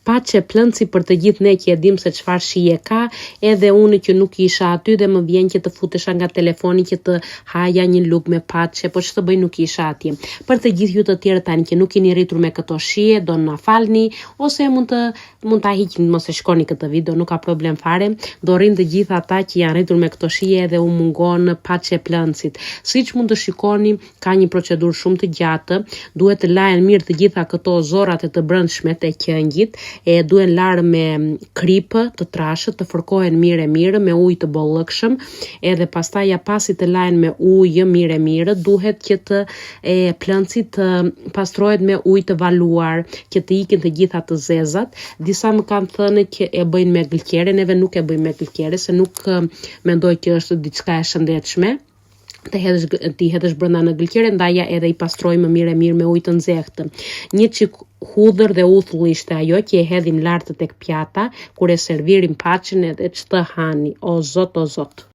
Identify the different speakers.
Speaker 1: paçe plënci për të gjithë ne që e dim se çfarë shije ka, edhe unë që nuk isha aty dhe më vjen që të futesha nga telefoni që të haja një lugë me paçe, po ç'të bëj, nuk isha atje. Për të gjithë ju të tjerë tani që nuk keni rritur me këto shije, do na falni ose mund ta hiqni, mos e shkoni këtë video, nuk ka problem fare. Do rrin të gjithë ata që janë rritur me këto shije dhe u mungon paçe plëncit. Siç mund të shikoni, ka një procedurë shumë të gjatë, duhet të lahen mirë të gjitha këto zorrat e të brendshme të qengjit, e duhen larë me kripë të trashët, të fërkohen mirë me ujë të bollëkshëm, edhe pastaj ja pasi të lahen me ujë mirë, duhet që të plënci të pastrohet me ujë të valuar, që të ikin të gjitha të zezat. Disa më kanë thënë që e bëjnë me gëlqere, neve nuk e bëjmë me gëlqere, se nuk mendoj që është diçka e shëndetshme ti hedhësh brenda në gëlqere, ndaja edhe i pastrojmë mirë me ujë të nxehtë. Një çik hudhër dhe uthull ishte ajo që e hedhim lart tek pjata kur e servirim paçën edhe ç'të hani. O zot, o zot.